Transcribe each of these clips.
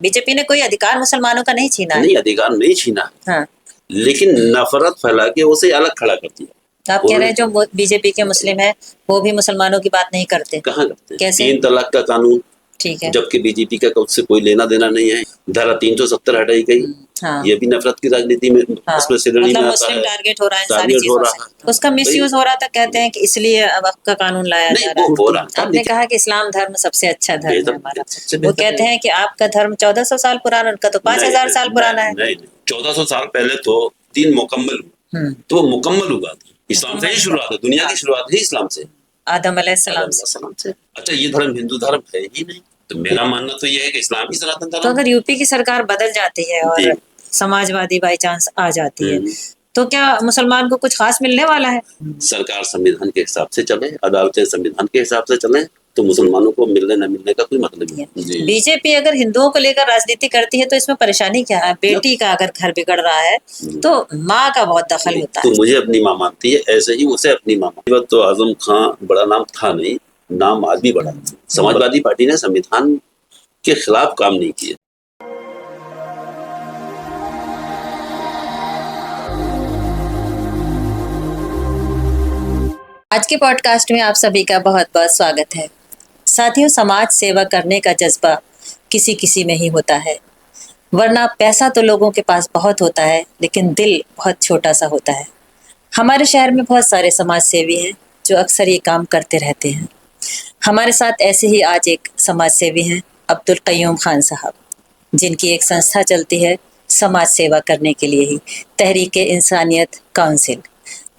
BJP ने कोई अधिकार मुसलमानों का नहीं छीना है। नहीं, अधिकार नहीं छीना, हाँ, लेकिन नफरत फैला के उसे अलग खड़ा कर दिया। तो आप कह रहे हैं जो बीजेपी के मुस्लिम है वो भी मुसलमानों की बात नहीं करते? कहाँ करते हैं? कैसे? 3 तलाक का कानून, ठीक है। जबकि बीजेपी का उससे कोई लेना देना नहीं है। धारा 370 हटाई गई, हाँ, ये भी नफरत की राजनीति में हाँ, उसमें श्रेणी में मतलब आता मुस्लिम है। टारगेट हो रहा है इन सारी टारगेट हो चीजों रहा से, है। उसका मिसयूज हो रहा था, कहते हैं कि इसलिए अब आपका कानून लाया नहीं, जा रहा वो हो है। रहा था, आपने लेकिन कहा कि इस्लाम धर्म सबसे अच्छा धर्म है हमारा, सबसे वो बेहतर कहते है। हैं कि आपका धर्म 1400 साल पुराना, उनका तो 5000 साल पुराना है। नहीं, 1400 साल पहले तो दिन मुकम्मल हुआ, तो वो मुकम्मल हुआ था। इस्लाम से ही शुरुआत है, दुनिया की शुरुआत ही इस्लाम से, आदम अलैहिस्सलाम से। अच्छा, ये धर्म हिंदू धर्म है ही नहीं, तो मेरा मानना तो ये है कि इस्लाम ही सनातन धर्म। तो अगर यूपी की सरकार बदल जाती है और समाजवादी बाई चांस आ जाती है, तो क्या मुसलमान को कुछ खास मिलने वाला है? सरकार संविधान के हिसाब से चले, अदालतें संविधान के हिसाब से चले, तो मुसलमानों को मिलने न मिलने का कोई मतलब नहीं। बीजेपी अगर हिंदुओं को लेकर राजनीति करती है तो इसमें परेशानी क्या है? बेटी का अगर घर बिगड़ रहा है तो माँ का बहुत दखल होता है। तो मुझे अपनी माँ मानती है, ऐसे ही उसे अपनी माँ मानती है। तो आजम खां बड़ा नाम था नहीं, नाम आज भी बड़ा। समाजवादी पार्टी ने संविधान के खिलाफ काम नहीं किया। आज के पॉडकास्ट में आप सभी का बहुत बहुत स्वागत है। साथियों, समाज सेवा करने का जज्बा किसी किसी में ही होता है, वरना पैसा तो लोगों के पास बहुत होता है लेकिन दिल बहुत छोटा सा होता है। हमारे शहर में बहुत सारे समाज सेवी हैं जो अक्सर ये काम करते रहते हैं। हमारे साथ ऐसे ही आज एक समाज सेवी हैं, अब्दुल क़य्यूम खान साहब, जिनकी एक संस्था चलती है समाज सेवा करने के लिए ही, तहरीक-ए-इंसानियत काउंसिल।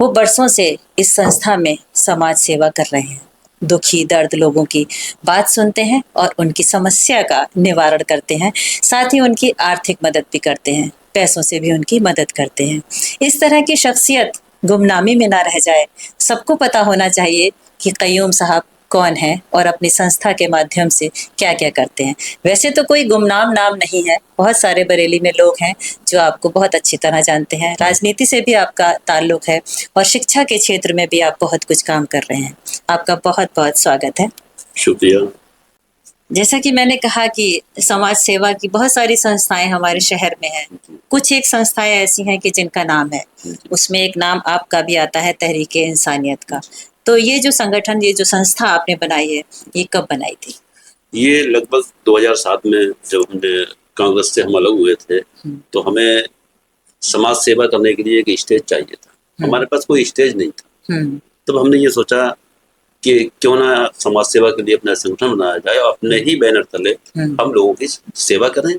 वो बरसों से इस संस्था में समाज सेवा कर रहे हैं, दुखी दर्द लोगों की बात सुनते हैं और उनकी समस्या का निवारण करते हैं, साथ ही उनकी आर्थिक मदद भी करते हैं, पैसों से भी उनकी मदद करते हैं। इस तरह की शख्सियत गुमनामी में ना रह जाए, सबको पता होना चाहिए कि क़य्यूम साहब कौन है और अपनी संस्था के माध्यम से क्या क्या करते हैं। वैसे तो कोई गुमनाम नाम नहीं है, बहुत सारे बरेली में लोग हैं जो आपको बहुत अच्छी तरह जानते हैं, राजनीति से भी आपका ताल्लुक है और शिक्षा के क्षेत्र में भी आप बहुत कुछ काम कर रहे हैं। आपका बहुत बहुत स्वागत है। शुक्रिया। जैसा कि मैंने कहा कि समाज सेवा की बहुत सारी संस्थाएं हमारे शहर में हैं। कुछ एक संस्थाएं ऐसी हैं कि जिनका नाम है, उसमें एक नाम आपका भी आता है, तहरीक-ए-इंसानियत का। तो ये जो संगठन, ये जो संस्था आपने बनाई है, ये कब बनाई थी? ये लगभग 2007 में जब हमने कांग्रेस से हम अलग हुए थे, तो हमें समाज सेवा करने के लिए एक स्टेज चाहिए था। हमारे पास कोई स्टेज नहीं था। तब हमने ये सोचा कि क्यों ना समाज सेवा के लिए अपना संगठन बनाया जाए और अपने ही बैनर तले हम लोगों की सेवा करें,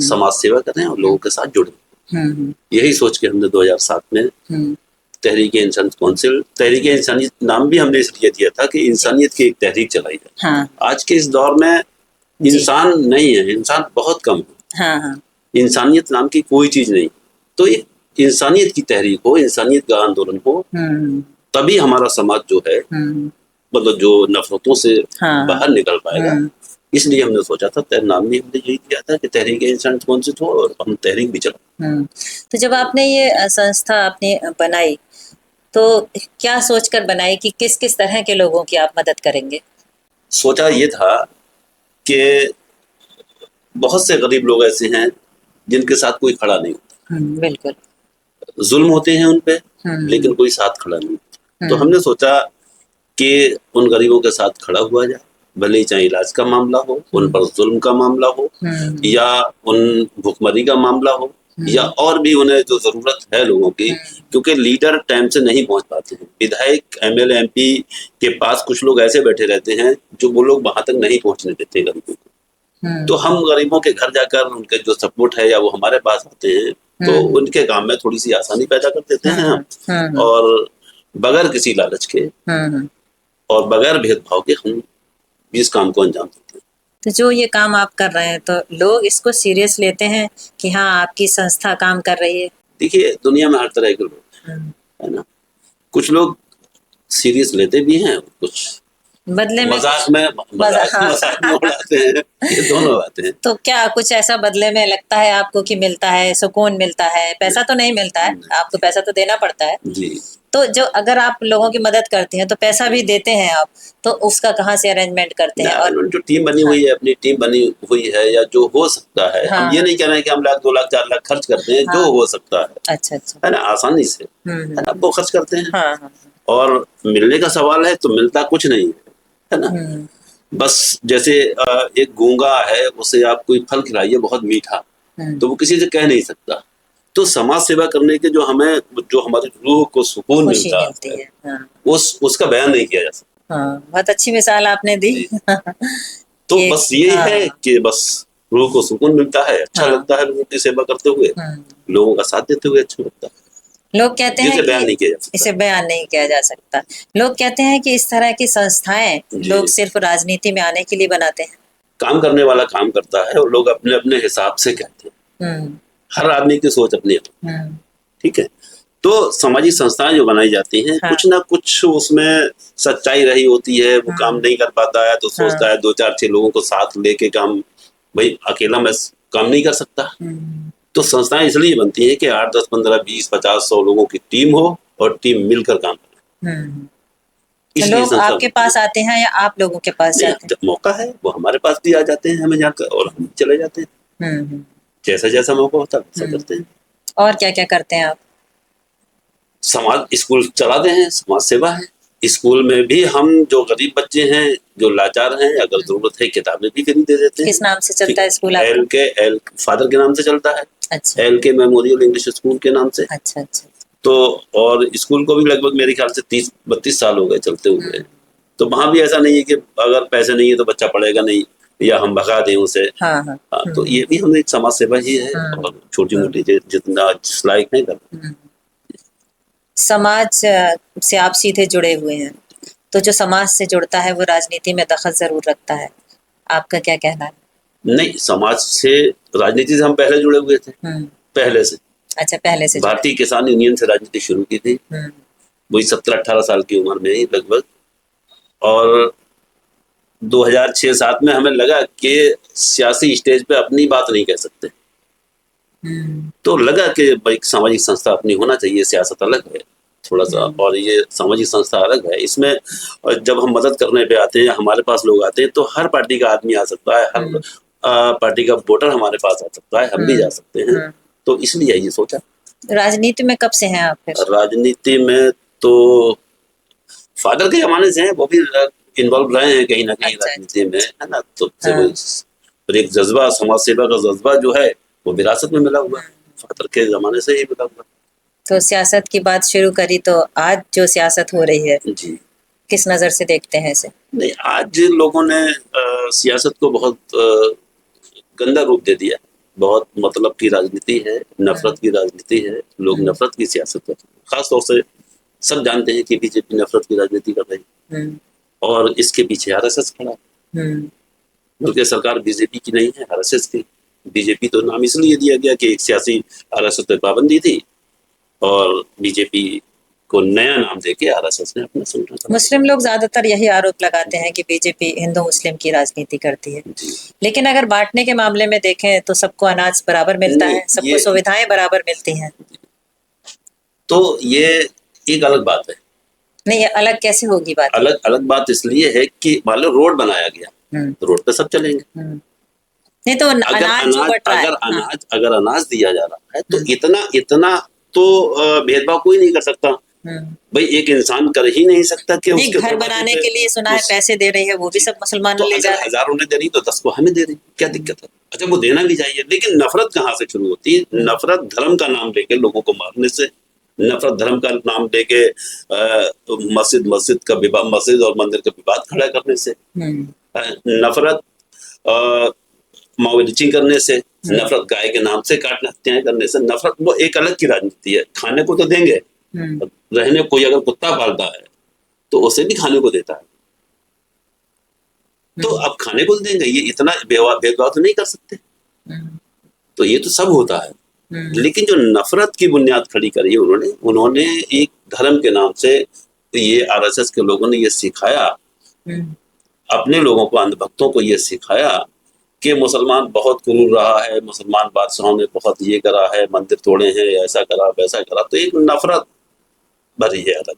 समाज सेवा करें और लोगों के साथ जुड़ें। यही सोच के हमने 2007 में तहरीक-ए-इंसानियत काउंसिल, तहरीक-ए-इंसानियत नाम भी हमने इसलिए दिया था कि इंसानियत की एक तहरीक चलाई है। हाँ। आज के इस दौर में इंसान नहीं है, इंसान बहुत कम है। हाँ। इंसानियत नाम की कोई चीज नहीं, तो इंसानियत की तहरीक हो, इंसानियत का आंदोलन हो, तभी हमारा समाज जो है मतलब जो नफरतों से बाहर निकल पाएगा। इसलिए हमने सोचा था, नाम भी हमने यही दिया था कि तहरीक-ए-इंसानियत काउंसिल हो और हम तहरीक भी चलाएं। तो जब आपने ये संस्था आपने बनाई तो क्या सोचकर बनाई कि किस किस तरह के लोगों की आप मदद करेंगे? सोचा ये था कि बहुत से गरीब लोग ऐसे हैं जिनके साथ कोई खड़ा नहीं होता। बिल्कुल। जुल्म होते हैं उन पे, लेकिन कोई साथ खड़ा नहीं होता। तो हमने सोचा कि उन गरीबों के साथ खड़ा हुआ जाए, भले ही चाहे इलाज का मामला हो, उन पर जुल्म का मामला हो, या उन भुखमरी का मामला हो, या और भी उन्हें जो जरूरत है लोगों की, क्योंकि लीडर टाइम से नहीं पहुंच पाते हैं। विधायक, एमएलए, एमपी के पास कुछ लोग ऐसे बैठे रहते हैं जो वो लोग वहां तक नहीं पहुंचने देते गरीबों को। तो हम गरीबों के घर जाकर उनके जो सपोर्ट है या वो हमारे पास आते हैं, तो उनके काम में थोड़ी सी आसानी पैदा कर देते हैं हम, और बगैर किसी लालच के और बगैर भेदभाव के हम इस काम को अंजाम देते हैं। तो जो ये काम आप कर रहे हैं, तो लोग इसको सीरियस लेते हैं कि हाँ आपकी संस्था काम कर रही है? देखिए, दुनिया में हर तरह के लोग है ना, कुछ लोग सीरियस लेते भी हैं, कुछ बदले में मजाक में मजाक में उड़ाते हैं, ये दोनों बातें हैं। तो क्या कुछ ऐसा बदले में लगता है आपको कि मिलता है, सुकून मिलता है? पैसा तो नहीं मिलता है, आपको पैसा तो देना पड़ता है। जी। तो जो अगर आप लोगों की मदद करती हैं तो पैसा भी देते हैं आप, तो उसका कहाँ से अरेंजमेंट करते हैं? और जो टीम बनी हुई है, अपनी टीम बनी हुई है, या जो हो सकता है, हम ये नहीं कह रहे हैं कि हम 1 लाख 2 लाख 4 लाख खर्च करते हैं, जो हो सकता है, अच्छा अच्छा, है ना, आसानी से, है ना, वो खर्च करते हैं। हाँ, और मिलने का सवाल है तो मिलता कुछ नहीं है ना। बस जैसे एक गूंगा है, उसे आप कोई फल खिलाइए बहुत मीठा, तो वो किसी से कह नहीं सकता। तो समाज सेवा करने के जो हमारी रूह को सुकून मिलता है, हाँ। उसका बयान नहीं किया जा सकता। हाँ, बहुत अच्छी मिसाल आपने दी। तो बस ये है कि बस रूह को सुकून मिलता है, अच्छा लगता है लोगों की सेवा करते हुए, लोगों का साथ देते हुए अच्छा लगता है। लोग कहते हैं इसे बयान नहीं किया जा सकता। इसे बयान नहीं किया जा सकता। लोग कहते हैं कि इस तरह की संस्थाएं लोग सिर्फ राजनीति में आने के लिए बनाते हैं। काम करने वाला काम करता है और लोग अपने अपने हिसाब से कहते हैं। हर आदमी की सोच अपनी अपनी, ठीक है। तो सामाजिक संस्थाएं जो बनाई जाती हैं, कुछ ना कुछ उसमें सच्चाई रही होती है। वो काम नहीं कर पाता है तो सोचता है 2-4-6 लोगों को साथ लेके काम, भाई अकेला मैं काम नहीं कर सकता। तो संस्थाएं इसलिए बनती है कि 8, 10, 15, 20, 50, 100 लोगों की टीम हो और टीम मिलकर काम करे। तो लोग आपके पास आते हैं या आप लोगों के पास जाते हैं? जब मौका है वो हमारे पास भी आ जाते हैं, हमें जाकर, और हम चले जाते हैं। जैसा जैसा मौका होता है वैसा करते हैं। और क्या क्या करते हैं आप? समाज स्कूल चलाते हैं, समाज सेवा है। स्कूल में भी हम जो गरीब बच्चे हैं, जो लाचार हैं, अगर जरूरत है किताबें भी फ्री दे देते हैं। किस नाम से चलता है स्कूल आपका? एल फादर के नाम से चलता है। अच्छा। LK मेमोरियल इंग्लिश स्कूल के नाम से। अच्छा अच्छा। तो और स्कूल को भी लगभग मेरे ख्याल से 30-32 साल हो गए चलते हुए। तो वहां भी ऐसा नहीं है कि अगर पैसे नहीं है तो बच्चा पढ़ेगा नहीं या हम भगा दें उसे। हाँ। तो ये भी हम एक समाज सेवा ही है, और छोटी मोटी जितना लायक है कर। समाज से आप सीधे जुड़े हुए हैं, तो जो समाज से जुड़ता है वो राजनीति में दखल जरूर रखता है, आपका क्या कहना है? नहीं, समाज से, राजनीति से हम पहले जुड़े हुए थे, पहले से। अच्छा, पहले से। भारतीय किसान यूनियन से राजनीति शुरू की थी, वही 17-18 साल की उम्र में ही लगभग। और 2006-07 में हमें लगा कि सियासी स्टेज पे अपनी बात नहीं कह सकते, तो लगा कि भाई सामाजिक संस्था अपनी होना चाहिए। सियासत अलग है थोड़ा सा, और ये सामाजिक संस्था अलग है। इसमें जब हम मदद करने पे आते हैं, हमारे पास लोग आते हैं, तो हर पार्टी का आदमी आ सकता है, हर पार्टी का वोटर हमारे पास आ सकता है, हम भी जा सकते हैं। तो इसलिए ये सोचा। राजनीति में कब से हैं आप फिर? राजनीति में तो फादर के जमाने से हैं, वो भी इन्वॉल्व रहे हैं कहीं ना कहीं राजनीति में, है ना। तो एक जज्बा, समाज सेवा का जज्बा जो है वो विरासत में मिला हुआ है, फादर के जमाने से ही मिला हुआ। तो सियासत की बात शुरू करी, तो आज जो सियासत हो रही है जी, किस नजर से देखते हैं इसे? नहीं, आज लोगों ने सियासत को बहुत गंदा रूप दे दिया। बहुत मतलब की राजनीति है, नफरत की राजनीति है, लोग नफरत की सियासत करते हैं। खास तौर से सब जानते हैं कि बीजेपी नफरत की राजनीति कर रही है, और इसके पीछे RSS खड़ा है। बल्कि सरकार बीजेपी की नहीं है, RSS की। बीजेपी तो नाम इसलिए दिया गया कि एक सियासी RSS पे पाबंदी थी, और बीजेपी को नया नाम देके RSS ने अपना संगठन। मुस्लिम लोग ज्यादातर यही आरोप लगाते हैं कि बीजेपी हिंदू मुस्लिम की राजनीति करती है, लेकिन अगर बांटने के मामले में देखें तो सबको अनाज बराबर मिलता है, सबको सुविधाएं बराबर मिलती हैं। तो ये एक अलग बात है। नहीं, ये अलग कैसे होगी बात? अलग बात इसलिए है कि मान लो रोड बनाया गया, रोड पे सब चलेंगे। नहीं तो अगर अनाज दिया जा रहा है, तो इतना तो भेदभाव कोई नहीं कर सकता। भाई एक इंसान कर ही नहीं सकता कि उसके घर बनाने के लिए सुना है पैसे दे रही है, वो भी सब मुसलमान ले जा रहे हैं। हजारों ने दे रही तो 10 को हमें दे रही, क्या दिक्कत है? अच्छा, वो देना भी चाहिए, लेकिन नफरत कहाँ से शुरू होती है? नफरत धर्म का नाम लेके लोगों को मारने से, नफरत धर्म का नाम लेके मस्जिद और मंदिर का विवाद खड़ा करने से, नफरत माओवादी करने से, नफरत गाय के नाम से काटना, हत्याएं करने से। नफरत वो एक अलग की राजनीति है। खाने को तो देंगे, रहने कोई अगर कुत्ता पालता है तो उसे भी खाने को देता है, तो अब खाने को देंगे, ये इतना भेदभाव तो नहीं कर सकते। तो ये तो सब होता है, लेकिन जो नफरत की बुनियाद खड़ी करी है उन्होंने एक धर्म के नाम से, ये RSS के लोगों ने ये सिखाया हम्म, अपने लोगों को, अंधभक्तों को ये सिखाया कि मुसलमान बहुत क्रूर रहा है, मुसलमान बादशाहों ने बहुत ये करा है, मंदिर तोड़े हैं, ऐसा करा वैसा करा, तो एक नफरत भरी है अलग।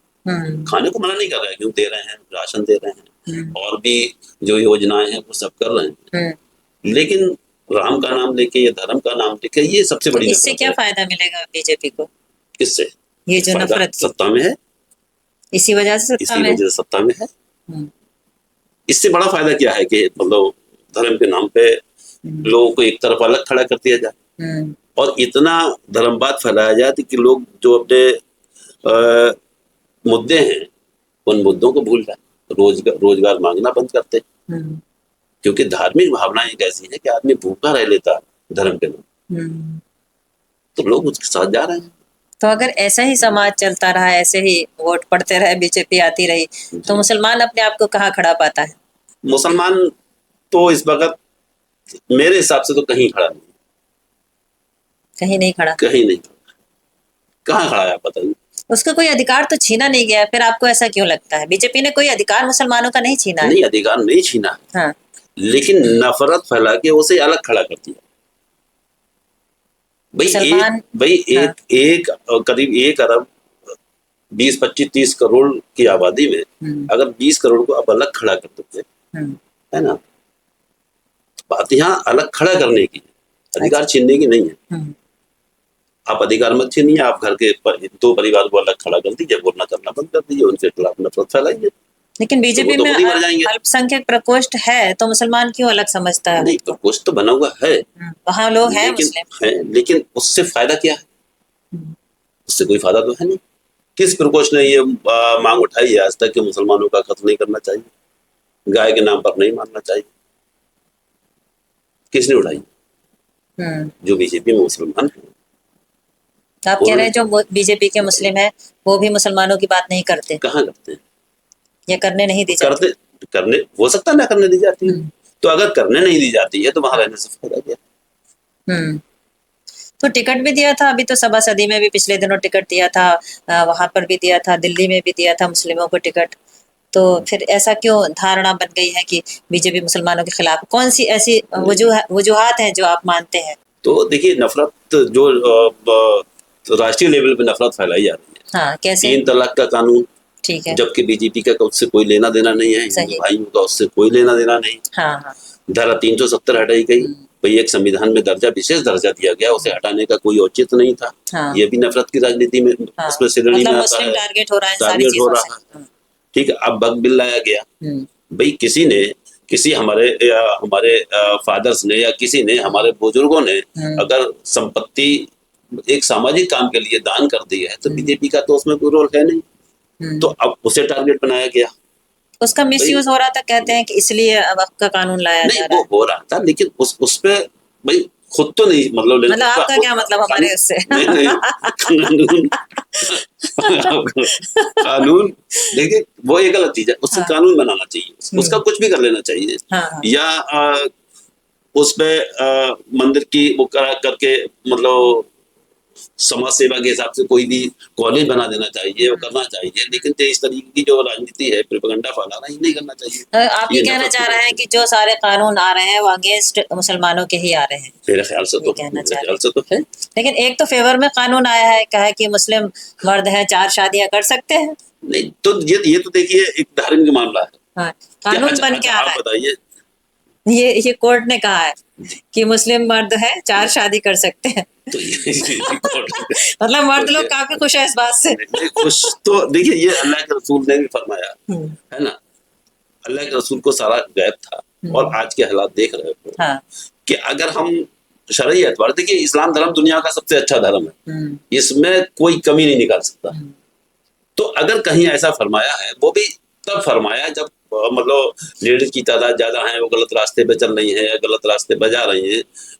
खाने को मना नहीं कर रहे हैं, क्यों दे रहे हैं, राशन दे रहे हैं, और भी जो योजनाएं हैं वो सब कर रहे हैं, लेकिन राम का नाम लेके या धर्म का नाम लेके, ये सबसे तो बड़ी इससे नफरत क्या है। फायदा मिलेगा बीजेपी को? किससे? ये जो फायदा नफरत की, सत्ता में है, इसी वजह से सत्ता इसी में है। वजह से सत्ता में है। हम्म, इससे बड़ा फायदा क्या है कि मतलब धर्म के नाम पे लोगों को एक तरफ अलग खड़ा कर दिया जाए, और इतना धर्मवाद फैलाया जाए कि लोग जो अपने मुद्दे हैं उन मुद्दों को भूल जाए, रोजगार मांगना बंद करते, क्योंकि धार्मिक भावना एक ऐसी है कि आदमी भूखा रह लेता धर्म के नाम, तो लोग उसके साथ जा रहे हैं। तो अगर ऐसा ही समाज चलता रहा, ऐसे ही वोट पड़ते रहे, बीजेपी आती रही, तो मुसलमान अपने आप को कहाँ खड़ा पाता है? मुसलमान तो इस वक्त मेरे हिसाब से तो कहीं खड़ा नहीं, कहीं नहीं खड़ा। कहीं नहीं खड़ा। कहाँ खड़ा है बताइए? उसका कोई अधिकार तो छीना नहीं गया, फिर आपको ऐसा क्यों लगता है? बीजेपी ने कोई अधिकार मुसलमानों का नहीं छीना है। नहीं, अधिकार नहीं छीना है, हाँ, लेकिन नफरत फैला के उसे अलग खड़ा कर दिया। भाई हाँ, एक करीब 1 अरब 20-25-30 करोड़ की आबादी में अगर 20 करोड़ को आप अलग खड़ा कर देते, है ना, तो बात यहाँ अलग खड़ा करने की, अधिकार छीनने की नहीं है। आप अधिकार मत छीनिए, आप घर के 2 परिवार को अलग खड़ा कर दीजिए, बोलना करना बंद कर दीजिए, उनके खिलाफ नफरत फैलाइए। लेकिन बीजेपी तो में खुद ही मर जाएंगे। अल्पसंख्यक प्रकोष्ठ है, तो मुसलमान क्यों अलग समझता है? नहीं, प्रकोष्ठ तो बना हुआ है, वहाँ लोग हैं मुस्लिम, लेकिन उससे फायदा क्या है? उससे कोई फायदा तो है नहीं। किस प्रकोष्ठ ने ये मांग उठाई है आज तक कि मुसलमानों का कत्ल नहीं करना चाहिए, गाय के नाम पर नहीं मारना चाहिए? किसने उठाई? जो बीजेपी में मुसलमान है। तो आप कह रहे हैं जो बीजेपी के मुस्लिम है वो भी मुसलमानों की बात नहीं करते? कहाँ करते हैं? या करने नहीं दी जाती? करने हो सकता है ना करने दी जाती है, तो अगर करने नहीं दी जाती है तो वहां रहने से फायदा क्या? तो टिकट भी दिया था, अभी तो सभा सदी में भी पिछले दिनों टिकट दिया था, वहां पर भी दिया था, दिल्ली में भी दिया था मुस्लिमों को टिकट। तो फिर ऐसा क्यों धारणा बन गई है कि बीजेपी मुसलमानों के खिलाफ? कौन सी ऐसी वजूहात हैं जो आप मानते हैं? तो देखिए, नफरत जो राष्ट्रीय लेवल पे नफरत फैलाई जा रही है। हाँ, कैसे? 3 तलाक का कानून, ठीक है, जबकि बीजेपी का उससे कोई लेना देना नहीं है, हिंदू भाइयों का उससे कोई लेना देना नहीं। हाँ, हाँ। धारा 370 हटाई गई, भाई एक संविधान में दर्जा, विशेष दर्जा दिया गया, उसे हटाने का कोई औचित्य नहीं था। हाँ, ये भी नफरत की राजनीति में उसमें श्रेणी में आता है, टारगेट हो रहा है, टारगेट हो रहा है। ठीक है, अब वक्फ बिल लाया गया, भाई किसी हमारे फादर्स ने या किसी ने, हमारे बुजुर्गों ने अगर संपत्ति एक सामाजिक काम के लिए दान कर दी है, तो बीजेपी का तो उसमें कोई रोल है नहीं, तो अब उसे टारगेट बनाया गया। उसका मिसयूज हो रहा था, कहते हैं कि इसलिए वक्फ का कानून लाया जा रहा है। वो हो रहा था, लेकिन उस पे भाई खुद तो नहीं, मतलब आपका क्या मतलब हमारे उससे? कानून देखिए, वो एक गलत चीज है, उससे कानून बनाना चाहिए, उसका कुछ भी कर लेना चाहिए। या उस पे मंदिर की वो करके, मतलब समाज सेवा के हिसाब से कोई भी कॉलेज बना देना चाहिए, वो करना चाहिए, लेकिन इस तरीके की जो राजनीति है, प्रोपेगेंडा फैलाना, ये नहीं करना चाहिए। आप ये कहना चाह रहे हैं कि जो सारे कानून आ रहे हैं वो अगेंस्ट मुसलमानों के ही आ रहे हैं? मेरे ख्याल से तो है। लेकिन एक तो फेवर में कानून आया है, कहा कि मुस्लिम मर्द हैं 4 शादियां कर सकते हैं। नहीं, तो ये तो देखिए एक धार्मिक मामला है। हाँ, कानून बन के आ रहा है। बताइए, ये कोर्ट ने कहा है कि मुस्लिम मर्द है 4 शादी कर सकते हैं। तो मतलब मर्द लोग काफी खुश है इस बात से। खुश तो देखिए, ये अल्लाह के रसूल ने भी फरमाया है ना, अल्लाह के रसूल को सारा गैब था, और आज के हालात देख रहे हो। हाँ। कि अगर हम शरई एतबार, देखिए इस्लाम धर्म दुनिया का सबसे अच्छा धर्म है, इसमें कोई कमी नहीं निकाल सकता। तो अगर कहीं ऐसा फरमाया है, वो भी तब फरमाया जब मतलब लेडीज की तादाद ज्यादा है, वो गलत रास्ते पे चल रही है, गलत रास्ते पे जा रही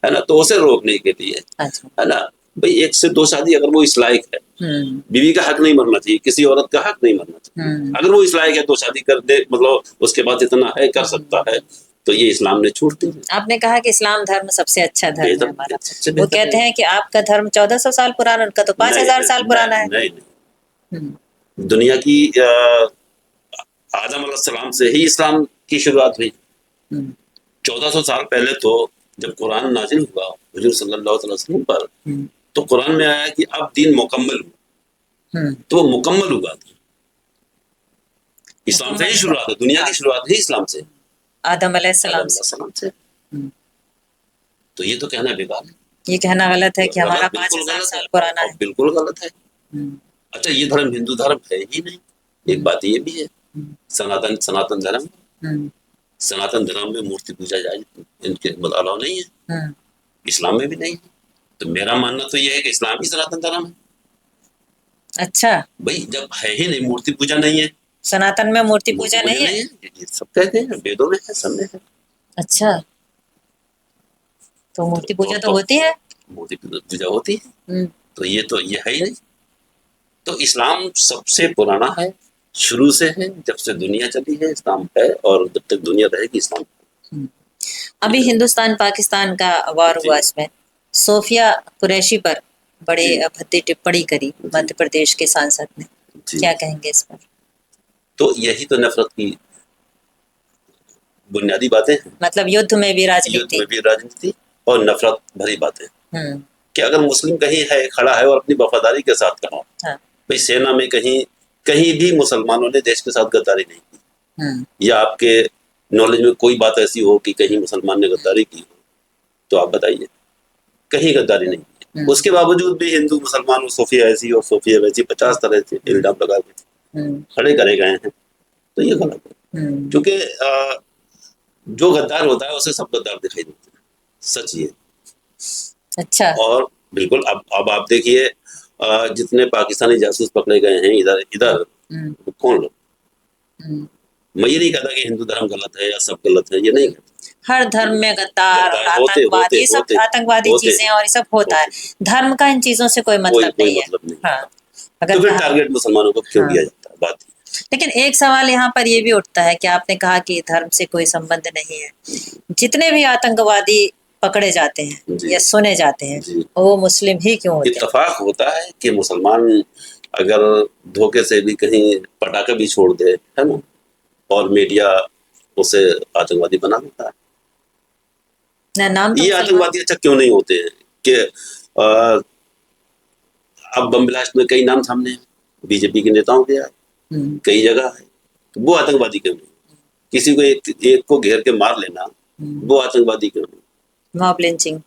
है ना, तो उसे रोकने के लिए, है ना, भाई 1 से 2 शादी अगर वो इस लायक है, बीवी का हक नहीं मरना चाहिए, किसी औरत का हक नहीं मरना चाहिए। अगर वो इस लायक है 2 शादी कर दे, मतलब उसके बाद इतना है कर सकता है, तो ये इस्लाम ने छूट दी। आपने कहा कि इस्लाम धर्म सबसे अच्छा धर्म है हमारा। वो कहते हैं कि आपका धर्म 1400 साल पुराना, उनका तो 5000 साल पुराना है। नहीं, दुनिया की आदम अलैहिस्सलाम से ही इस्लाम की शुरुआत हुई। हम्म, 1400 साल पहले तो जब कुरान नाजिल हुआ हुजूर सल्लल्लाहु अलैहि वसल्लम पर, हम्म, तो कुरान में आया कि अब दीन मुकम्मल हुआ। हम्म, तो वो मुकम्मल हुआ था, इस्लाम से ही मुकम्मल हुआ। शुरुआत है, दुनिया हाँ, की शुरुआत ही इस्लाम से, आदम आदम अलैहिस्सलाम से। अलैहिस्सलाम से। हम्म, तो ये तो कहना बेकार है, ये कहना गलत है कि हमारा गलत, पांच बिल्कुल हजार गलत है, साल पुराना और है। बिल्कुल गलत है। हम्म, अच्छा, ये धर्म हिंदू धर्म है ही नहीं, एक हम्म, बात ये भी है। हम्म, सनातन सनातन धर्म, हम्म, सनातन धर्म में मूर्ति पूजा जाए इनके अलाउ नहीं है, हम्म, इस्लाम में भी नहीं है। तो मेरा मानना तो ये है कि इस्लाम ही सनातन धर्म है। अच्छा, भाई जब है ही नहीं, मूर्ति पूजा नहीं है, सनातन में मूर्ति मूर्ति पूजा पूजा नहीं है। नहीं है, ये सब कहते हैं, वेदों में है, सब में है। अच्छा, तो तो, मूर्ति तो, पूजा तो तो होती है। मूर्ति पूजा होती है, हम्म, तो ये है ही नहीं। तो इस्लाम सबसे पुराना है, शुरू से है, जब से दुनिया चली है इस्लाम है, और जब तक दुनिया रहेगी इस्लाम। हम्म। अभी हिंदुस्तान पाकिस्तान का वार जी हुआ, इसमें सोफिया कुरैशी पर बड़ी जी भद्दी टिप्पणी करी जी मध्य प्रदेश के सांसद ने। जी। क्या कहेंगे इस पर? तो यही तो नफरत की बुनियादी बातें हैं, मतलब युद्ध में भी युद्ध राजनीति। में भी राजनीति और नफरत भरी बातें, हम्म, कि अगर मुस्लिम कहीं है, खड़ा है और अपनी वफादारी के साथ खड़ा, हाँ, भाई सेना में कहीं कहीं भी मुसलमानों ने देश के साथ गद्दारी नहीं की, हम्म, या आपके नॉलेज में कोई बात ऐसी हो कि कहीं मुसलमान ने गद्दारी की हो, तो आप बताइए, कहीं गद्दारी नहीं की। हम्म, उसके बावजूद भी हिंदू मुसलमान, सोफिया ऐसी और सोफिया वैसी, 50 तरह से इल्जाम लगा के हम्म, खड़े करे गए हैं, तो ये गलत है। हम्म। क्योंकि जो गद्दार होता है उसे सब गद्दार दिखाई देते हैं, सच ये। अच्छा। और बिल्कुल, अब आप देखिए, जितने पाकिस्तानी जासूस पकड़े गए हैं इधर इधर, हम्म, वो कौन लोग? हम्म। मैं ये नहीं कहता कि हिंदू धर्म गलत है या सब गलत है, ये नहीं कहता। हर धर्म में गद्दार और गद्दार होते आतंकवाद, होते ये सब होते आतंकवादी होते चीजें और ये सब होता है। होते धर्म का इन चीजों से कोई कोई मतलब कोई नहीं है। मतलब नहीं। हाँ, तो अगर फिर टारगेट मुसलमानों को क्यों हाँ, किया जाता है, बात लेकिन एक सवाल यहाँ पर ये भी उठता है कि आपने कहा कि धर्म से कोई संबंध नहीं है। जितने भी आतंकवादी पकड़े जाते हैं जी या सुने जाते हैं, जी। वो मुस्लिम ही क्यों होते हैं? इत्तेफाक होता है कि मुसलमान अगर धोखे से भी कहीं पटाखा भी छोड़ दे, है ना, और मीडिया उसे आतंकवादी बना देता है। ना, नाम तो ये मुसलमान। आतंकवादी अच्छा क्यों नहीं होते हैं कि अब बम ब्लास्ट में कई नाम सामने हैं, बीजेपी के नेताओं के आए, हम्म, कई जगह है, तो वो आतंकवादी क्यों नहीं? किसी को एक को घेर के मार लेना, वो आतंकवादी क्यों नहीं? Mob lynching.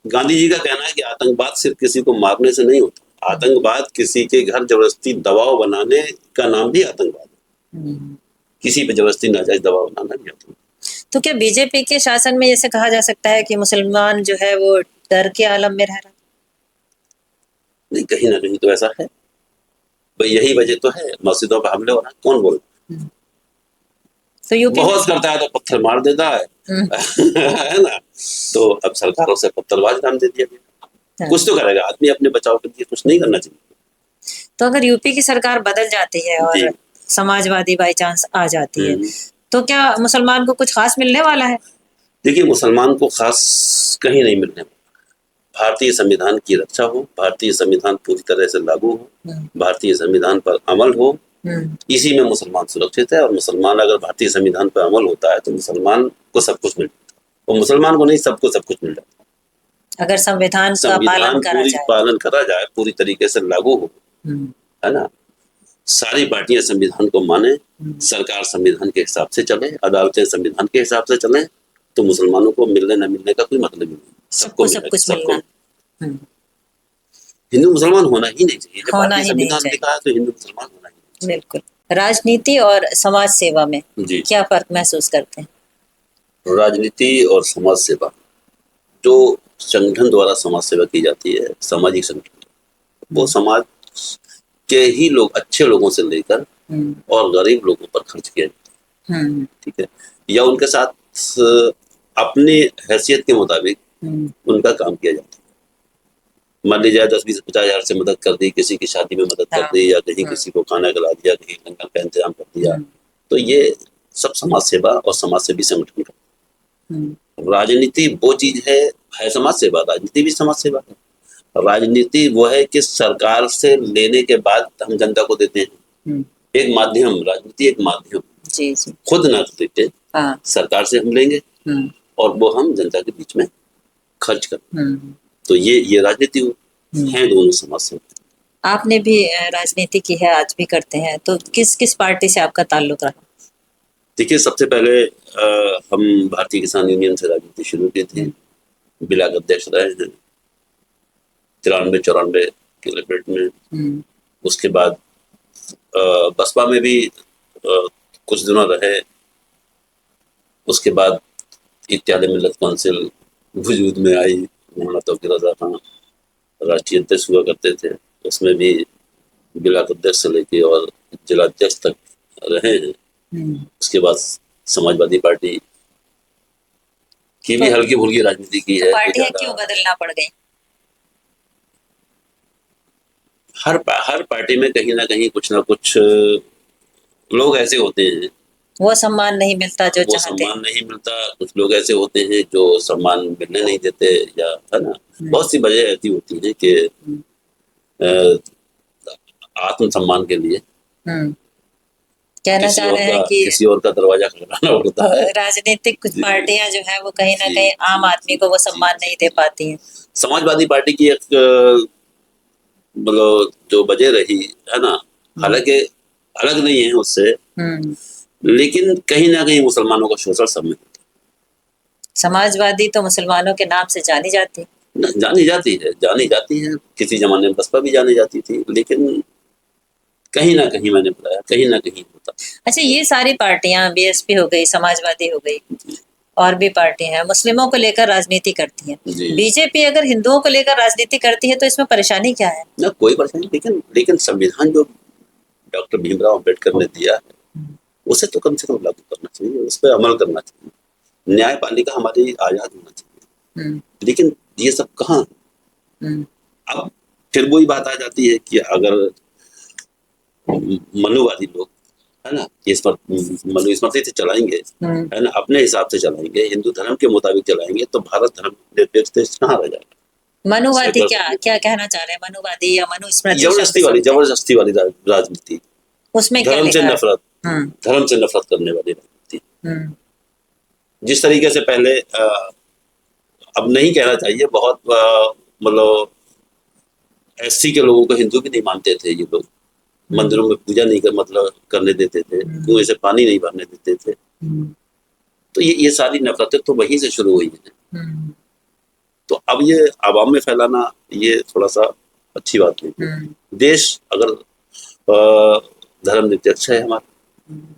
गांधी जी का कहना है कि आतंकवाद सिर्फ किसी को मारने से नहीं होता, आतंकवाद किसी के घर जबरदस्ती दबाव बनाने का नाम भी आतंकवाद है। हम्म। किसी पे जबरदस्ती नाजायज दबाव बनाना भी आतंकवाद। तो क्या बीजेपी के शासन में जैसे कहा जा सकता है कि मुसलमान जो है वो डर के आलम में रह रहा? नहीं, कहीं ना कहीं तो ऐसा है, भाई यही वजह तो है, मस्जिदों पर हमले हो रहा है, कौन बोल? तो यूपी में बहुत करता है तो पत्थर मार देता है है ना, तो अब सरकारों से पत्थरबाज नाम दे दिया गया। कुछ तो करेगा आदमी अपने बचाव के लिए, कुछ नहीं करना चाहिए। तो अगर यूपी की सरकार बदल जाती है जी। और समाजवादी बाई चांस आ जाती है, हम्म। तो क्या मुसलमान को कुछ खास मिलने वाला है? देखिए, मुसलमान को खास कहीं नहीं मिलने वाला। भारतीय संविधान की रक्षा हो, भारतीय संविधान पूरी तरह से लागू हो, भारतीय संविधान पर अमल हो, इसी में मुसलमान सुरक्षित है। और मुसलमान अगर भारतीय संविधान पर अमल होता है तो मुसलमान को सब कुछ मिल जाता है, और मुसलमान को नहीं, सबको सब कुछ मिल जाता है। अगर संविधान का पालन संविधान करा पूरी जाए। पालन करा जाए, पूरी तरीके से लागू हो, है ना, सारी पार्टियां संविधान को माने, सरकार संविधान के हिसाब से चले, अदालतें संविधान के हिसाब से चले, तो मुसलमानों को मिलने न मिलने का कोई मतलब नहीं, सबको सब कुछ मिलना। हिंदू मुसलमान होना ही नहीं चाहिए, जब होना भारतीय ही नहीं संविधान चाहिए। लिखा है तो हिंदू मुसलमान होना ही नहीं चाहिए। बिल्कुल। राजनीति और समाज सेवा में जी। क्या फर्क महसूस करते हैं? राजनीति और समाज सेवा, जो संगठन द्वारा समाज सेवा की जाती है, सामाजिक संगठन, वो समाज के ही लोग, अच्छे लोगों से लेकर और गरीब लोगों पर खर्च किया जाता है, ठीक है, या उनके साथ अपनी हैसियत के मुताबिक उनका काम किया जाता है। मान लीजिए 10-20-50 हजार से मदद कर दी, किसी की शादी में मदद कर दी, या कहीं किसी को खाना खिला दिया, कहीं लंगर का इंतजाम कर दिया, तो ये सब समाज सेवा और समाज सेवी संगठन का। राजनीति वो चीज है समाज सेवा, राजनीति भी समाज सेवा है। राजनीति वो है कि सरकार से लेने के बाद हम जनता को देते हैं, एक माध्यम, राजनीति एक माध्यम, जी जी। खुद ना खरीदे, हाँ। सरकार से हम लेंगे और वो हम जनता के बीच में खर्च करें। तो ये राजनीति है, दोनों समाज से। आपने भी राजनीति की है, आज भी करते हैं, तो किस किस पार्टी से आपका ताल्लुक रहा? देखिए, सबसे पहले हम भारतीय किसान यूनियन से राजनीति शुरू की थी, ब्लॉक अध्यक्ष रहे हैं 93-94 के लिमिट में। उसके बाद बसपा में भी कुछ दिनों रहे। उसके बाद इत्यादि मिल्लत काउंसिल वजूद में आई, मौलाना तौकीर रज़ा खान राष्ट्रीय अध्यक्ष हुआ करते थे, उसमें भी ब्लॉक अध्यक्ष से लेके और जिला अध्यक्ष तक रहे हैं। उसके बाद समाजवादी पार्टी की भी हल्की फुल्की राजनीति की है। पार्टियां क्यों बदलना पड़ गई? हर पार्टी में कहीं ना कहीं कुछ ना कुछ लोग ऐसे होते हैं, वो सम्मान नहीं मिलता जो वो चाहते हैं। सम्मान नहीं मिलता। कुछ लोग ऐसे होते हैं जो सम्मान मिलने नहीं देते, या है ना, बहुत सी वजह ऐसी होती है कि आत्मसम्मान के लिए कहना चाह रहे हैं कि किसी और का दरवाजा खटखटाना पड़ता है। राजनीतिक कुछ पार्टियां जो है वो कहीं ना कहीं आम आदमी को वो सम्मान नहीं दे पाती हैं। समाजवादी पार्टी की एक मतलब जो वजह रही है ना, हालांकि अलग नहीं है उससे, लेकिन कहीं ना कहीं मुसलमानों का शोषण सब में होता है। समाजवादी तो मुसलमानों के नाम से जानी जाती है। जानी जाती है। किसी जमाने में बसपा भी जानी जाती थी, लेकिन कहीं ना कहीं मैंने बताया, कहीं ना कहीं होता। अच्छा, ये सारी पार्टियां, बीएसपी हो गई, समाजवादी हो गई, और भी पार्टियां हैं, मुस्लिमों को लेकर राजनीति करती हैं। बीजेपी अगर हिंदुओं को लेकर राजनीति करती है तो इसमें परेशानी क्या है? ना, कोई परेशानी, लेकिन संविधान जो डॉक्टर भीमराव अम्बेडकर ने दिया है उसे तो कम से कम लागू करना चाहिए, उस पर अमल करना चाहिए। न्यायपालिका हमारी आजाद होना चाहिए, लेकिन ये सब कहाँ? अब फिर वही बात आ जाती है कि अगर मनुवादी लोग, है ना, इस पर मनुस्मृति से चलाएंगे, है ना, अपने हिसाब से चलाएंगे, हिंदू धर्म के मुताबिक चलाएंगे, तो भारत धर्म निरपेक्ष देश कहाँ रह जाएगा? मनुवादी क्या कहना चाह रहे हैं? मनुवादी या मनुस्मृति? जबरदस्ती वाली राजनीति, उसमें धर्म से नफरत करने वाली राजनीति। जिस तरीके से पहले अब नहीं कहना चाहिए, बहुत मतलब एससी के लोगों को हिंदू भी नहीं मानते थे ये लोग, मंदिरों में पूजा नहीं करने देते थे, कुएं से पानी नहीं भरने देते थे। तो ये सारी नफरतें तो वहीं से शुरू हुई है। तो अब ये आवाम में फैलाना ये थोड़ा सा अच्छी बात नहीं। देश अगर धर्मनिरपेक्ष है, हमारा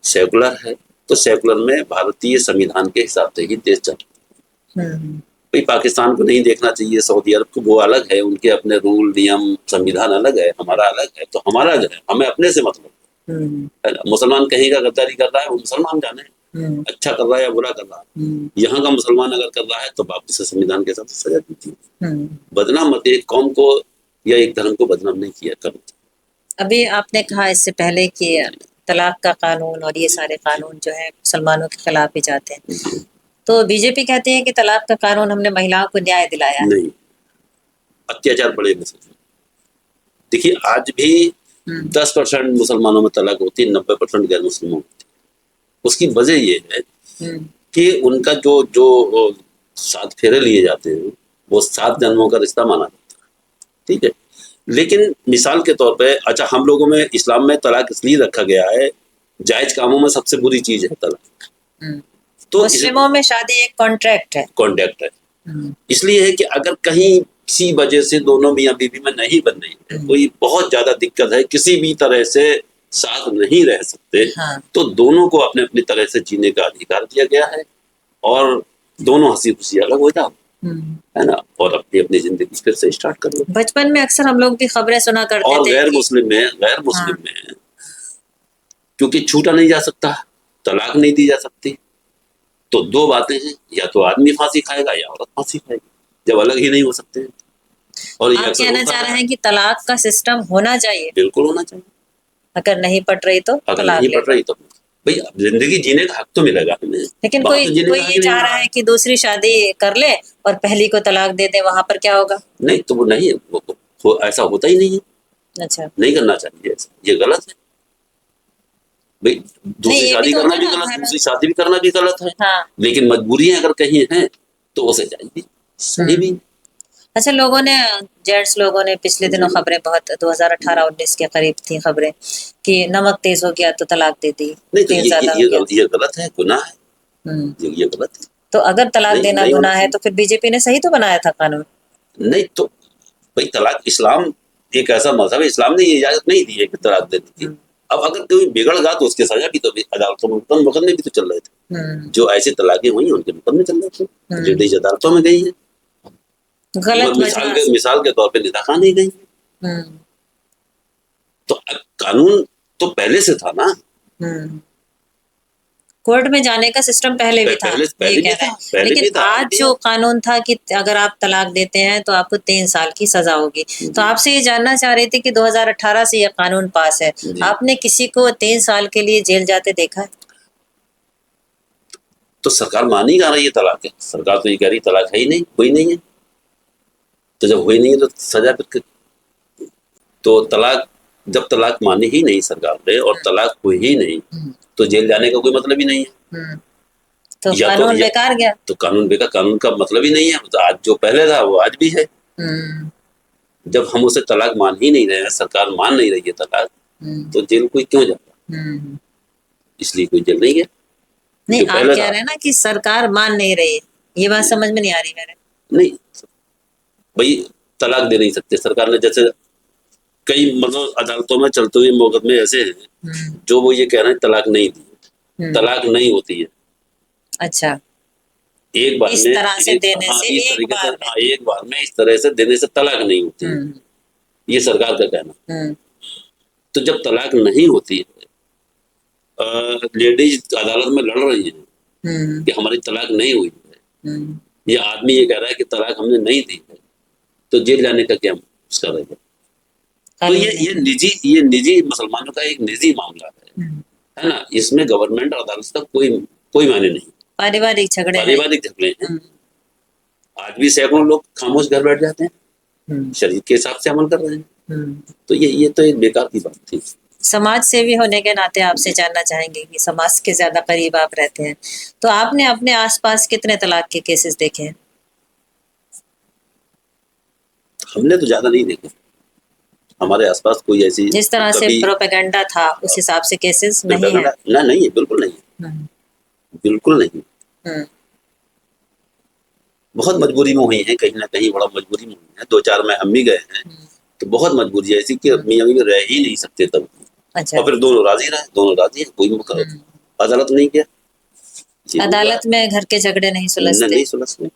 सेकुलर है, तो सेकुलर में भारतीय संविधान के हिसाब से ही देश चलता है। भाई पाकिस्तान को नहीं देखना चाहिए, सऊदी अरब को, वो अलग है, उनके अपने रूल नियम संविधान अलग है, हमारा अलग है, तो हमारा जो है हमें अपने से मतलब है ना। मुसलमान कहीं का गद्दारी कर रहा है, वो मुसलमान जाने, अच्छा कर रहा है या बुरा कर रहा है। यहाँ का मुसलमान अगर कर रहा है तो वापस से संविधान के हिसाब से सजा दीजिए। बदनाम मत, एक कौम को या एक धर्म को बदनाम नहीं किया करना। अभी आपने कहा इससे पहले कि तलाक का कानून और ये सारे कानून जो है मुसलमानों के खिलाफ ही जाते हैं, तो बीजेपी कहती है कि तलाक का कानून हमने महिलाओं को न्याय दिलाया। नहीं, अत्याचार बड़े में। देखिए, आज भी 10% मुसलमानों में तलाक होती है, 90% गैर मुस्लिमों में। उसकी वजह ये है कि उनका जो 7 फेरे लिए जाते हैं वो 7 जन्मों का रिश्ता माना जाता है, ठीक है। लेकिन मिसाल के तौर पे, अच्छा, हम लोगों में इस्लाम में तलाक इसलिए रखा गया है, जायज कामों में सबसे बुरी चीज है तलाक। तो मुस्लिमों में शादी एक कॉन्ट्रैक्ट है। इसलिए है कि अगर कहीं किसी वजह से दोनों मियां बीवी में नहीं बन रही है, कोई बहुत ज्यादा दिक्कत है, किसी भी तरह से साथ नहीं रह सकते, तो दोनों को अपने अपनी तरह से जीने का अधिकार दिया गया है, और दोनों हंसी खुशी अलग हो जाओ, है ना, और अपनी अपनी जिंदगी फिर से स्टार्ट कर लो। बचपन में अक्सर हम लोग भी खबरें सुना करते थे। और गैर मुस्लिम में क्योंकि छूटा नहीं जा सकता, तलाक नहीं दी जा सकती, तो 2 बातें हैं, या तो आदमी फांसी खाएगा या औरत फांसी खाएगी, जब अलग ही नहीं हो सकते। और आप कहना चाह रहे हैं कि तलाक का सिस्टम होना चाहिए? बिल्कुल होना चाहिए। अगर नहीं पट रही तो भाई जिंदगी जीने का हक तो मिलेगा हमें। लेकिन कोई ये चाह रहा है कि दूसरी शादी कर ले और पहली को तलाक दे दे, वहां पर क्या होगा? नहीं, तो वो नहीं, वो ऐसा होता ही नहीं है। अच्छा, नहीं करना चाहिए, ये गलत है। भाई नहीं, दूसरी ये भी शादी तो करना होता भी है ना, गलत, घर। दूसरी शादी भी करना भी गलत है, हाँ। लेकिन मजबूरियां अगर कहीं हैं तो उसे जाएगी, सही भी। अच्छा, लोगों ने, जेंट्स लोगों ने पिछले दिनों जी। खबरें बहुत 2018-19 के करीब थी खबरें कि नमक तेज हो गया तो तलाक दे दी, नहीं तो तेल ज्यादा हो गया। ये गलत है, गुनाह है, हम्म। ये गलत है। तो अगर तलाक नहीं देना नहीं होना गुनाह है चाहिए। तो फिर बीजेपी ने सही तो बनाया था कानून। नहीं तो भाई तलाक, इस्लाम एक ऐसा मजहब है, इस्लाम ने ये इजाजत नहीं दी है कि तलाक देने की। अब अगर कोई बिगड़ गया तो उसके सजा भी तो अभी अदालतों में मुकदमे भी तो चल रहे थे, जो ऐसे तलाकें हुई हैं उनके मुकदमे चल रहे थे, लेडीज अदालतों में गई है, गलत वजह से। मिसाल के तौर पे निकाह खाने गई है। हम्म। तो अब कानून तो पहले से था ना, हम्म। कोर्ट में जाने का सिस्टम पहले भी था, ये पहले कह भी रहे था, हैं। पहले लेकिन भी था, आज आज भी जो है। कानून था कि अगर आप तलाक देते हैं तो आपको 3 साल की सजा होगी, तो आपसे ये जानना चाह रही थी कि 2018 से ये कानून पास है, जी। आपने किसी को 3 साल के लिए जेल जाते देखा है? तो सरकार मान ही कहा रही है तलाक है, सरकार तो ये कह रही तलाक है ही नहीं, हुई नहीं है। तो जब हुई नहीं है तो सजा फिर, तो तलाक, जब तलाक मानी ही नहीं सरकार ने और तलाक हुई ही नहीं तो जेल जाने का कोई मतलब ही नहीं है। तो या तो कानून बेकार गया। तो कानून बेकार, कानून का मतलब ही नहीं है, तो आज जो पहले था वो आज भी है। जब हम उसे तलाक मान ही नहीं रहे हैं, सरकार मान नहीं रही है तलाक, तो जेल कोई क्यों जाता? इसलिए कोई जेल नहीं गया। नहीं, जो आप पहले कह था, रहे हैं ना कि सरकार मान नहीं रही है, ये बात समझ में नहीं आ रही मेरे। नहीं भाई तलाक दे नहीं सकते सरकार ने, जैसे कई मतलब अदालतों में चलते हुए मुकदमे ऐसे हैं जो वो ये कह रहे हैं तलाक नहीं दी, तलाक नहीं होती है। अच्छा, एक बार इस में तरह से देने हाँ, से इस एक तरीके से, बार में। हाँ, एक बार में इस तरह से देने से तलाक नहीं होती है, ये सरकार का कहना। तो जब तलाक नहीं होती है, लेडीज अदालत में लड़ रही है कि हमारी तलाक नहीं हुई है, ये आदमी ये कह रहा है कि तलाक हमने नहीं दी है, तो जेल जाने का क्या उसका रहेगा? तो ये निजी मुसलमानों का एक निजी मामला है ना, इसमें गवर्नमेंट और अदालत का कोई कोई मायने नहीं। पारिवारिक झगड़े हैं। पारिवारिक झगड़े हैं। आज भी सैकड़ों लोग खामोश घर बैठ जाते हैं, शरीर के हिसाब से अमल कर रहे हैं। तो ये तो एक बेकार की बात थी। समाज सेवी होने के नाते आपसे जानना चाहेंगे कि समाज के ज्यादा करीब आप रहते हैं, तो आपने अपने आसपास कितने तलाक के केसेस देखे हैं? हमने तो ज्यादा नहीं देखे, हमारे आसपास कोई ऐसी जिस तरह से प्रोपेगेंडा था उस हिसाब से केसेस नहीं है। ना, नहीं है, बिल्कुल नहीं है, बिल्कुल नहीं। बहुत मजबूरी में हुई है, कहीं ना कहीं बड़ा मजबूरी में हुई है, 2-4 में हम भी गए हैं, तो बहुत मजबूरी ऐसी कि मियाँ बीवी रह ही नहीं सकते तब। अच्छा। और फिर दोनों राजी रहे, दोनों राजी है, कोई अदालत नहीं किया, अदालत में घर के झगड़े नहीं सुलझते। नहीं सुलझते।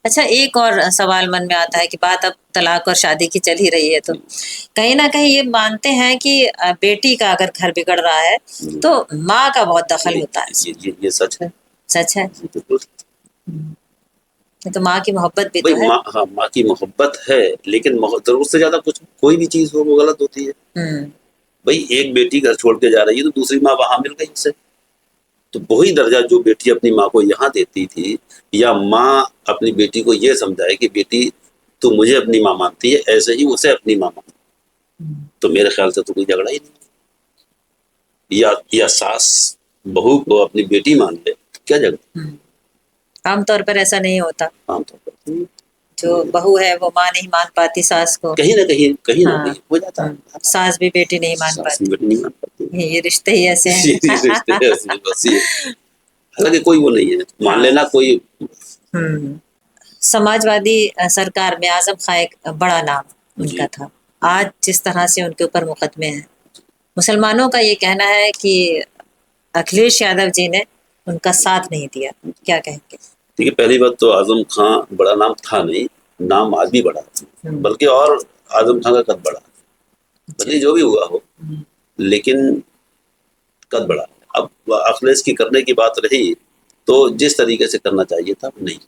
अच्छा, एक और सवाल मन में आता है कि बात अब तलाक और शादी की चल ही रही है, तो कहीं ना कहीं ये मानते हैं कि बेटी का अगर घर बिगड़ रहा है तो माँ का बहुत दखल होता है। ये सच है। सच है। तो माँ की मोहब्बत भी तो है। हाँ, माँ की मोहब्बत है, लेकिन जरूरत से ज्यादा कुछ कोई भी चीज हो वो गलत होती है। भाई एक बेटी घर छोड़ के जा रही है तो दूसरी माँ वहां मिल गई उसे, तो वही दर्जा जो बेटी अपनी माँ को यहाँ देती थी, या माँ अपनी बेटी को ये समझाए कि बेटी तो मुझे अपनी माँ मानती है, ऐसे ही उसे अपनी माँ मानती, तो मेरे ख्याल से तो कोई झगड़ा ही नहीं। या सास बहू को अपनी बेटी मान ले, क्या झगड़ा? आमतौर पर ऐसा नहीं होता। आमतौर पर जो बहू है वो माँ नहीं मान पाती सास को, कहीं ना कहीं हो जाता है। सास भी बेटी नहीं मान पाती। ये रिश्ते ही ऐसे हैं। हालांकि कोई वो नहीं है, मान लेना कोई। समाजवादी सरकार में आजम खां एक बड़ा नाम उनका था, आज जिस तरह से उनके ऊपर मुकदमे हैं, मुसलमानों का ये कहना है कि अखिलेश यादव जी ने उनका साथ नहीं दिया, क्या कहेंगे? देखिए, पहली बात तो आजम खां बड़ा नाम था नहीं, नाम आज भी बड़ा है, बल्कि और आजम खां का कद बड़ा है, भले जो भी हुआ हो, लेकिन कद बड़ा है। अब अखिलेश की करने की बात रही तो जिस तरीके से करना चाहिए था नहीं।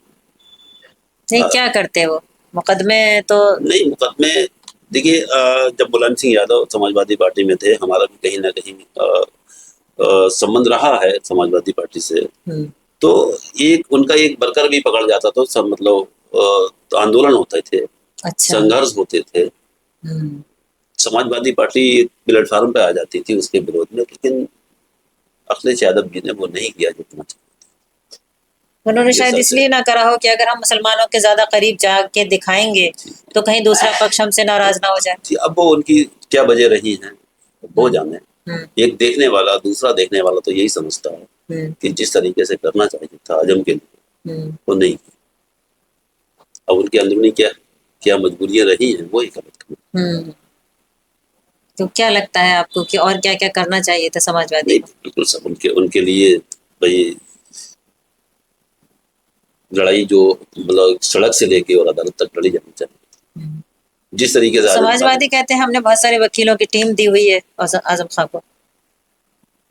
क्या करते वो मुकदमे तो नहीं, मुकदमे देखिए, जब मुलायम सिंह यादव समाजवादी पार्टी में थे, हमारा भी कहीं ना कहीं संबंध रहा है समाजवादी पार्टी से, तो एक उनका एक वर्कर भी पकड़ जाता तो सब मतलब आंदोलन होते थे। अच्छा। संघर्ष होते थे, समाजवादी पार्टी प्लेटफॉर्म पे आ जाती थी उसके विरोध में, लेकिन अखिलेश यादव जी ने वो नहीं किया जितना चाहिए। उन्होंने ये शायद सच है। इसलिए ना करा हो कि अगर हम मुसलमानों के ज्यादा करीब जाके दिखाएंगे तो कहीं दूसरा पक्ष हमसे नाराज ना हो जाए। जी, अब वो उनकी क्या वजह रही है वो जाने। हम्म एक देखने वाला दूसरा देखने वाला तो यही समझता है हम्म कि जिस तरीके से करना चाहिए था आजम के लिए हम्म वो नहीं किया। अब उनकी अंदरूनी क्या क्या मजबूरियां रही हैं वो ही गलत कर। हम्म। तो क्या लगता है आपको कि और क्या क्या करना चाहिए था समाजवादी नहीं, को? बिल्कुल सब उनके उनके लिए भाई लड़ाई जो मतलब सड़क से लेके और अदालत तक लड़ी जानी चाहिए। जिस तरीके तो से आजम खान समाजवादी कहते हैं हमने बहुत सारे वकीलों की टीम दी हुई है आजम खान को।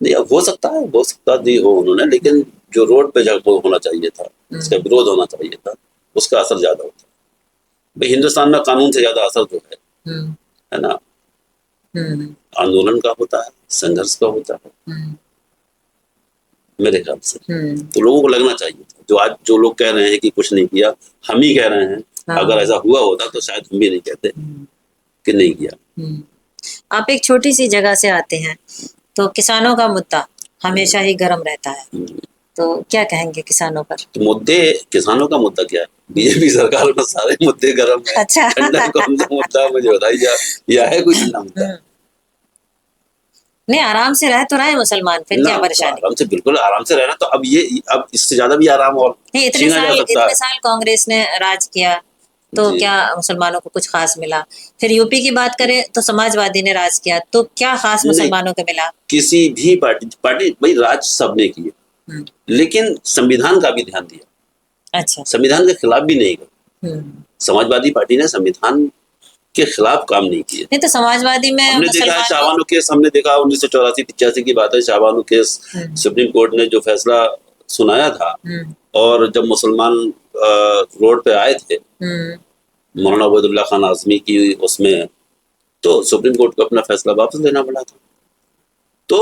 नहीं, अब हो सकता दी हो उन्होंने, लेकिन जो रोड पे जब वो होना चाहिए था उसका विरोध होना चाहिए था उसका असर ज्यादा होता है। भाई हिंदुस्तान में कानून से ज्यादा असर जो है ना, आंदोलन का होता है, संघर्ष का होता है मेरे ख्याल से। तो लोगों को लगना चाहिए था। जो आज जो लोग कह रहे हैं कि कुछ नहीं किया, हम ही कह रहे हैं। हाँ। अगर ऐसा हुआ होता तो शायद हम भी नहीं कहते कि नहीं किया। आप एक छोटी सी जगह से आते हैं तो किसानों का मुद्दा हमेशा ही गर्म रहता है, तो क्या कहेंगे किसानों पर? तो मुद्दे किसानों का मुद्दा क्या है? बीजेपी सरकार में सारे मुद्दे गर्म है। अच्छा। ठंडा कौन सा मुद्दा मुझे बताइए, या है कोई ठंडा मुद्दा? नहीं, आराम से रह तो रहे मुसलमान, फिर ना, क्या तो परेशानी? आराम से, बिल्कुल आराम से रहना। तो अब इससे ज्यादा भी आराम और नहीं, छीना जा सकता इतने है। साल कांग्रेस ने राज किया तो जी। क्या मुसलमानों को कुछ खास मिला? फिर यूपी की बात करें तो समाजवादी ने राज किया तो क्या खास नहीं, मुसलमानों को मिला? किसी भी पार्टी भाई राज सबने किए, लेकिन संविधान का भी ध्यान दिया। अच्छा। संविधान के खिलाफ भी नहीं गए। समाजवादी पार्टी ने संविधान के खिलाफ काम नहीं किए। नहीं, तो समाजवादी में हमने देखा है मुसलमानों शाहबानो केस, हमने देखा 1984-85 की बात है, शाहबानो केस सुप्रीम कोर्ट ने जो फैसला सुनाया था, और जब मुसलमान रोड पे आए थे मौलाना उबैदुल्लाह खान आजमी की उसमें, तो सुप्रीम कोर्ट को अपना फैसला वापस लेना पड़ा था। तो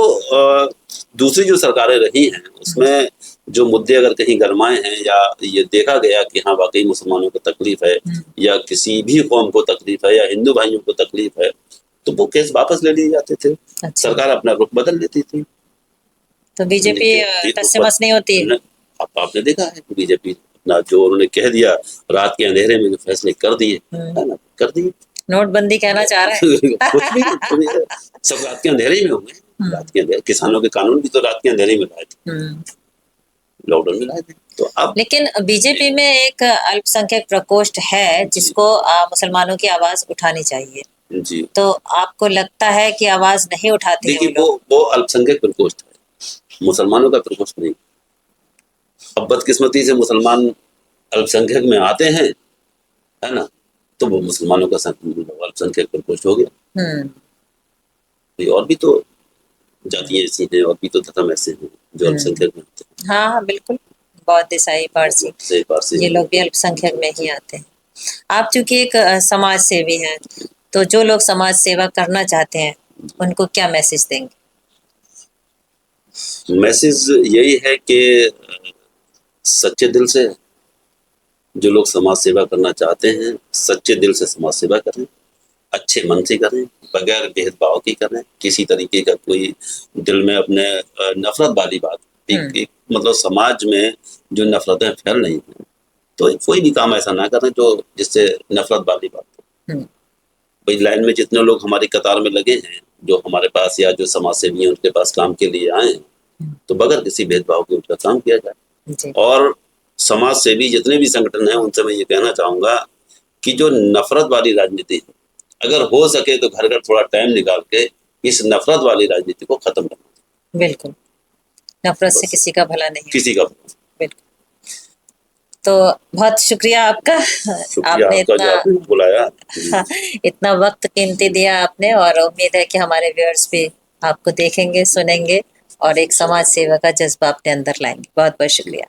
दूसरी जो सरकारें रही हैं उसमें जो मुद्दे अगर कहीं गरमाए हैं या ये देखा गया कि हाँ वाकई मुसलमानों को तकलीफ है या किसी भी कौम को तकलीफ है या हिंदू भाइयों को तकलीफ है, तो वो केस वापस ले लिए जाते थे। अच्छा। सरकार अपना रुख बदल लेती थी। तो बीजेपी टस से मस नहीं होती है? आपने देखा है बीजेपी अपना जो उन्होंने कह दिया, रात के अंधेरे में जो फैसले कर दिए, है ना, कर दिए। नोटबंदी कहना चाह रहे हैं? कुछ भी सब रात के अंधेरे ही में होंगे। रात के अंधेरे, किसानों के कानून भी तो रात के अंधेरे में लाए थे, लॉकडाउन में लाए थे। तो अब लेकिन बीजेपी में एक अल्पसंख्यक प्रकोष्ठ है जिसको मुसलमानों की आवाज उठानी चाहिए, जी, तो आपको लगता है कि आवाज नहीं उठाते हैं देखिए वो अल्पसंख्यक प्रकोष्ठ है, मुसलमानों का प्रकोष्ठ नहीं। अब बदकिस्मती से मुसलमान अल्पसंख्यक में आते हैं, है ना, तो वो मुसलमानों का अल्पसंख्यक प्रकोष्ठ हो गया। और भी तो जातियां ऐसी हैं और भी तो धर्म ऐसे हैं जो अल्पसंख्यक में आते हैं। हाँ बिल्कुल, बौद्ध, ईसाई, पारसी, ये लोग भी अल्पसंख्यक में ही आते हैं। आप चूंकि एक समाज सेवी हैं, तो जो लोग समाज सेवा करना चाहते हैं उनको क्या मैसेज देंगे? मैसेज यही है कि सच्चे दिल से जो लोग समाज सेवा करना चाहते हैं, सच्चे दिल से समाज सेवा करें, अच्छे मन से करें, बगैर भेदभाव की करें, किसी तरीके का कोई दिल में अपने नफरत वाली बात, एक मतलब समाज में जो नफरतें फैल रही हैं, तो कोई भी काम ऐसा ना करें जो जिससे नफरत वाली बात हो। भाई लाइन में जितने लोग हमारी कतार में लगे हैं, जो हमारे पास या जो समाज सेवी हैं उनके पास काम के लिए आए हैं, तो बगैर किसी भेदभाव के उनका काम किया जाए। और समाज सेवी जितने भी संगठन हैं उनसे मैं ये कहना चाहूंगा कि जो नफरत वाली राजनीति है, अगर हो सके तो घर घर थोड़ा टाइम निकाल के इस नफरत वाली राजनीति को खत्म करना। बिल्कुल, नफरत से किसी का भला नहीं, किसी का भला। बिल्कुल। तो बहुत शुक्रिया आपका, आपने इतना बुलाया, इतना वक्त कीमती दिया आपने, और उम्मीद है कि हमारे व्यूअर्स भी आपको देखेंगे, सुनेंगे और एक समाज सेवा का जज्बा अपने अंदर लाएंगे। बहुत बहुत शुक्रिया।